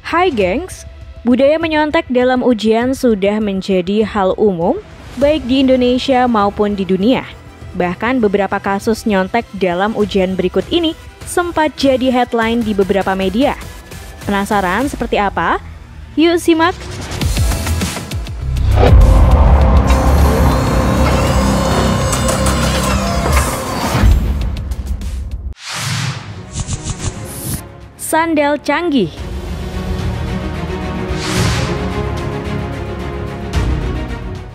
Hai gengs, budaya menyontek dalam ujian sudah menjadi hal umum, baik di Indonesia maupun di dunia. Bahkan beberapa kasus nyontek dalam ujian berikut ini sempat jadi headline di beberapa media. Penasaran seperti apa? Yuk simak! Sandal canggih.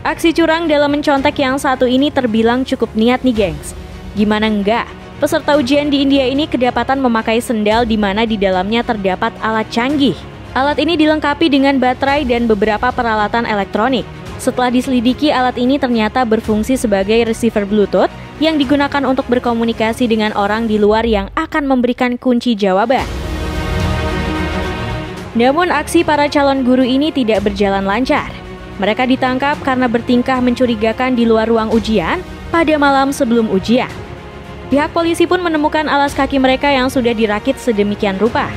Aksi curang dalam mencontek yang satu ini terbilang cukup niat nih gengs. Gimana enggak? Peserta ujian di India ini kedapatan memakai sendal di mana di dalamnya terdapat alat canggih. Alat ini dilengkapi dengan baterai dan beberapa peralatan elektronik. Setelah diselidiki, alat ini ternyata berfungsi sebagai receiver Bluetooth yang digunakan untuk berkomunikasi dengan orang di luar yang akan memberikan kunci jawaban. Namun aksi para calon guru ini tidak berjalan lancar. Mereka ditangkap karena bertingkah mencurigakan di luar ruang ujian pada malam sebelum ujian. Pihak polisi pun menemukan alas kaki mereka yang sudah dirakit sedemikian rupa.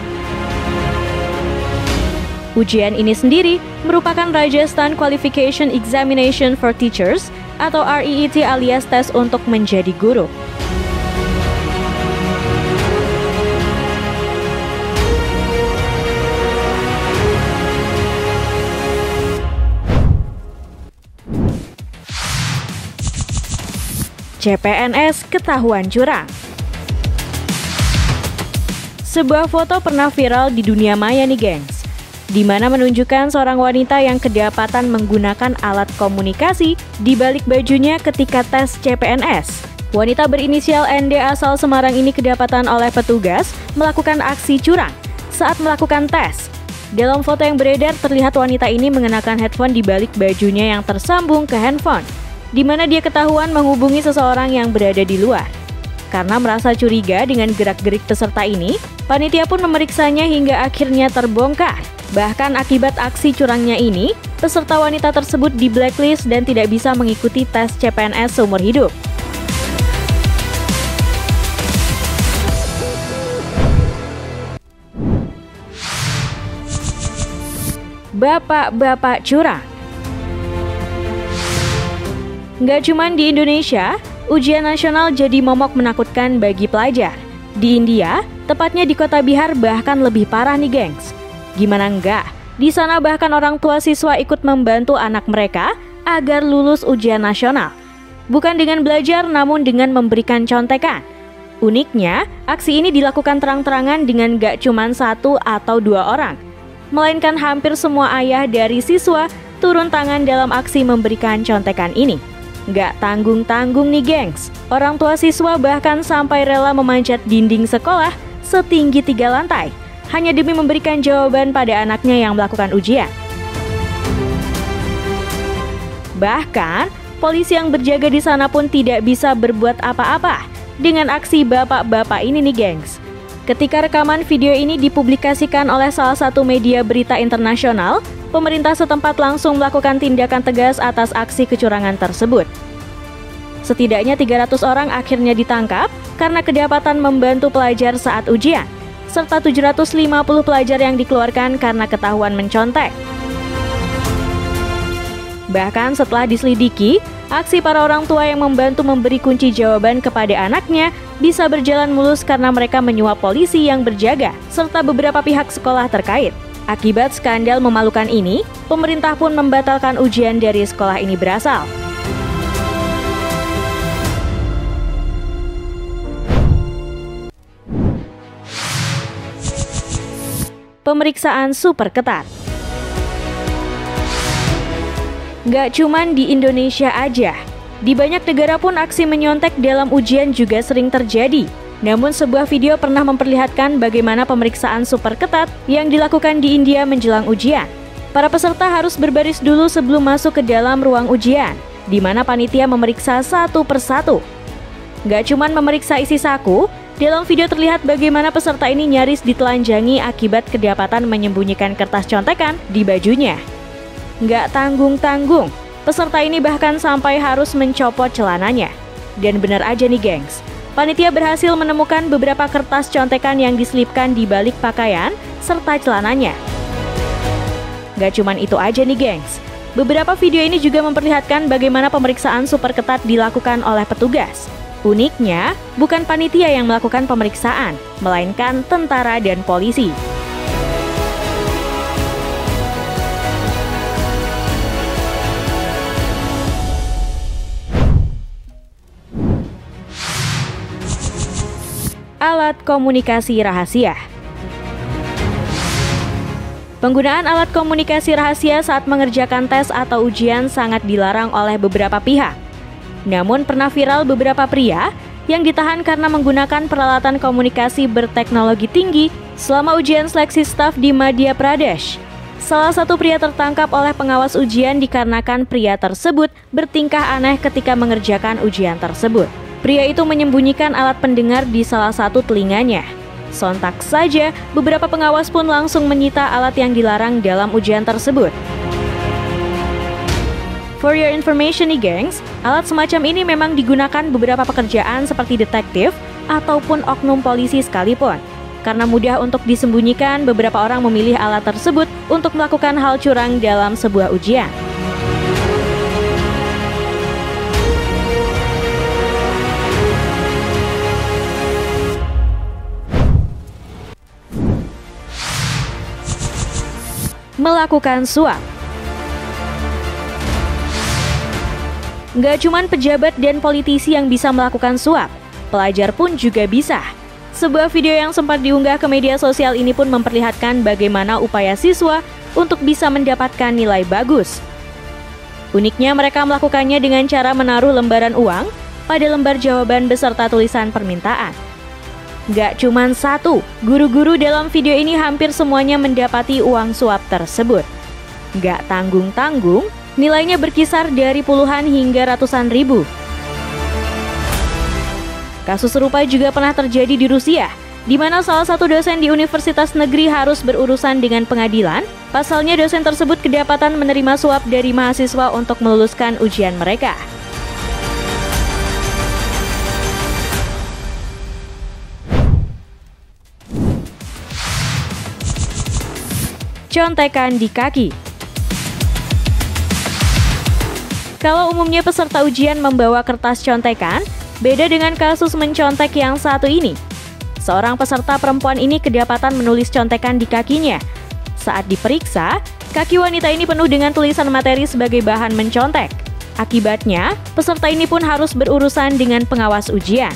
Ujian ini sendiri merupakan Rajasthan Qualification Examination for Teachers atau REET alias tes untuk menjadi guru. CPNS ketahuan curang. Sebuah foto pernah viral di dunia maya nih gengs, di mana menunjukkan seorang wanita yang kedapatan menggunakan alat komunikasi di balik bajunya ketika tes CPNS. Wanita berinisial ND asal Semarang ini kedapatan oleh petugas melakukan aksi curang saat melakukan tes. Dalam foto yang beredar terlihat wanita ini mengenakan headphone di balik bajunya yang tersambung ke handphone, di mana dia ketahuan menghubungi seseorang yang berada di luar. Karena merasa curiga dengan gerak-gerik peserta ini, panitia pun memeriksanya hingga akhirnya terbongkar. Bahkan akibat aksi curangnya ini, peserta wanita tersebut di blacklist dan tidak bisa mengikuti tes CPNS seumur hidup. Bapak-bapak curang. Nggak cuman di Indonesia, ujian nasional jadi momok menakutkan bagi pelajar. Di India, tepatnya di kota Bihar bahkan lebih parah nih gengs. Gimana enggak? Di sana bahkan orang tua siswa ikut membantu anak mereka agar lulus ujian nasional. Bukan dengan belajar, namun dengan memberikan contekan. Uniknya, aksi ini dilakukan terang-terangan dengan nggak cuman satu atau dua orang, melainkan hampir semua ayah dari siswa turun tangan dalam aksi memberikan contekan ini. Nggak tanggung-tanggung nih gengs, orang tua siswa bahkan sampai rela memanjat dinding sekolah setinggi 3 lantai hanya demi memberikan jawaban pada anaknya yang melakukan ujian. Bahkan, polisi yang berjaga di sana pun tidak bisa berbuat apa-apa dengan aksi bapak-bapak ini nih gengs. Ketika rekaman video ini dipublikasikan oleh salah satu media berita internasional, pemerintah setempat langsung melakukan tindakan tegas atas aksi kecurangan tersebut. Setidaknya 300 orang akhirnya ditangkap karena kedapatan membantu pelajar saat ujian, serta 750 pelajar yang dikeluarkan karena ketahuan mencontek. Bahkan setelah diselidiki, aksi para orang tua yang membantu memberi kunci jawaban kepada anaknya bisa berjalan mulus karena mereka menyuap polisi yang berjaga, serta beberapa pihak sekolah terkait. Akibat skandal memalukan ini, pemerintah pun membatalkan ujian dari sekolah ini berasal. Pemeriksaan super ketat. Nggak cuman di Indonesia aja, di banyak negara pun aksi menyontek dalam ujian juga sering terjadi. Namun sebuah video pernah memperlihatkan bagaimana pemeriksaan super ketat yang dilakukan di India menjelang ujian. Para peserta harus berbaris dulu sebelum masuk ke dalam ruang ujian, di mana panitia memeriksa satu persatu. Nggak cuman memeriksa isi saku, dalam video terlihat bagaimana peserta ini nyaris ditelanjangi akibat kedapatan menyembunyikan kertas contekan di bajunya. Nggak tanggung-tanggung, peserta ini bahkan sampai harus mencopot celananya. Dan benar aja nih gengs, panitia berhasil menemukan beberapa kertas contekan yang diselipkan di balik pakaian serta celananya. Gak cuman itu aja nih gengs, beberapa video ini juga memperlihatkan bagaimana pemeriksaan super ketat dilakukan oleh petugas. Uniknya, bukan panitia yang melakukan pemeriksaan, melainkan tentara dan polisi. Alat komunikasi rahasia. Penggunaan alat komunikasi rahasia saat mengerjakan tes atau ujian sangat dilarang oleh beberapa pihak. Namun pernah viral beberapa pria yang ditahan karena menggunakan peralatan komunikasi berteknologi tinggi selama ujian seleksi staf di Madhya Pradesh. Salah satu pria tertangkap oleh pengawas ujian dikarenakan pria tersebut bertingkah aneh ketika mengerjakan ujian tersebut. Pria itu menyembunyikan alat pendengar di salah satu telinganya. Sontak saja, beberapa pengawas pun langsung menyita alat yang dilarang dalam ujian tersebut. For your information nih gengs, alat semacam ini memang digunakan beberapa pekerjaan seperti detektif ataupun oknum polisi sekalipun. Karena mudah untuk disembunyikan, beberapa orang memilih alat tersebut untuk melakukan hal curang dalam sebuah ujian. Melakukan suap. Nggak cuman pejabat dan politisi yang bisa melakukan suap, pelajar pun juga bisa. Sebuah video yang sempat diunggah ke media sosial ini pun memperlihatkan bagaimana upaya siswa untuk bisa mendapatkan nilai bagus. Uniknya mereka melakukannya dengan cara menaruh lembaran uang pada lembar jawaban beserta tulisan permintaan. Gak cuman satu, guru-guru dalam video ini hampir semuanya mendapati uang suap tersebut. Gak tanggung-tanggung, nilainya berkisar dari puluhan hingga ratusan ribu. Kasus serupa juga pernah terjadi di Rusia, di mana salah satu dosen di universitas negeri harus berurusan dengan pengadilan. Pasalnya dosen tersebut kedapatan menerima suap dari mahasiswa untuk meluluskan ujian mereka. Contekan di kaki. Kalau umumnya peserta ujian membawa kertas contekan, beda dengan kasus mencontek yang satu ini. Seorang peserta perempuan ini kedapatan menulis contekan di kakinya. Saat diperiksa, kaki wanita ini penuh dengan tulisan materi sebagai bahan mencontek. Akibatnya, peserta ini pun harus berurusan dengan pengawas ujian.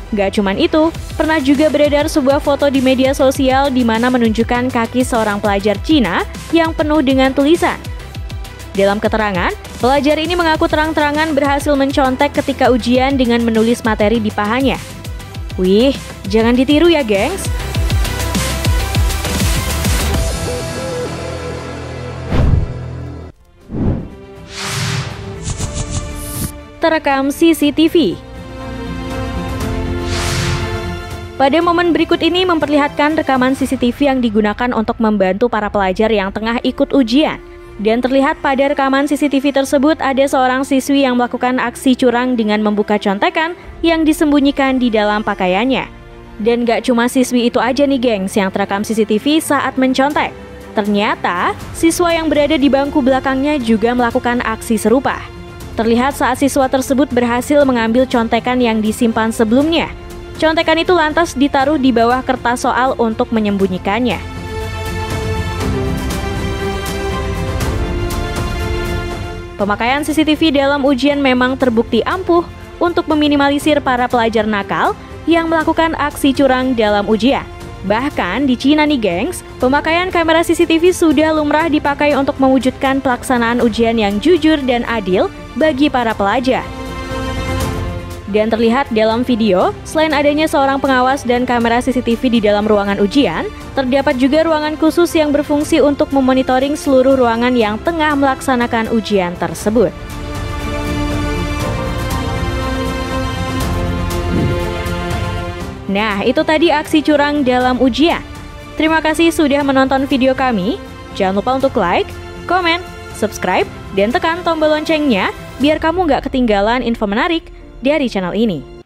Gak cuman itu, pernah juga beredar sebuah foto di media sosial di mana menunjukkan kaki seorang pelajar Cina yang penuh dengan tulisan. Dalam keterangan, pelajar ini mengaku terang-terangan berhasil mencontek ketika ujian dengan menulis materi di pahanya. Wih, jangan ditiru ya gengs! Terekam CCTV. Pada momen berikut ini memperlihatkan rekaman CCTV yang digunakan untuk membantu para pelajar yang tengah ikut ujian. Dan terlihat pada rekaman CCTV tersebut ada seorang siswi yang melakukan aksi curang dengan membuka contekan yang disembunyikan di dalam pakaiannya. Dan gak cuma siswi itu aja nih gengs yang terekam CCTV saat mencontek. Ternyata, siswa yang berada di bangku belakangnya juga melakukan aksi serupa. Terlihat saat siswa tersebut berhasil mengambil contekan yang disimpan sebelumnya. Contekan itu lantas ditaruh di bawah kertas soal untuk menyembunyikannya. Pemakaian CCTV dalam ujian memang terbukti ampuh untuk meminimalisir para pelajar nakal yang melakukan aksi curang dalam ujian. Bahkan di Cina nih gengs, pemakaian kamera CCTV sudah lumrah dipakai untuk mewujudkan pelaksanaan ujian yang jujur dan adil bagi para pelajar. Dan terlihat dalam video, selain adanya seorang pengawas dan kamera CCTV di dalam ruangan ujian, terdapat juga ruangan khusus yang berfungsi untuk memonitoring seluruh ruangan yang tengah melaksanakan ujian tersebut. Nah, itu tadi aksi curang dalam ujian. Terima kasih sudah menonton video kami. Jangan lupa untuk like, komen, subscribe, dan tekan tombol loncengnya biar kamu nggak ketinggalan info menarik dari channel ini.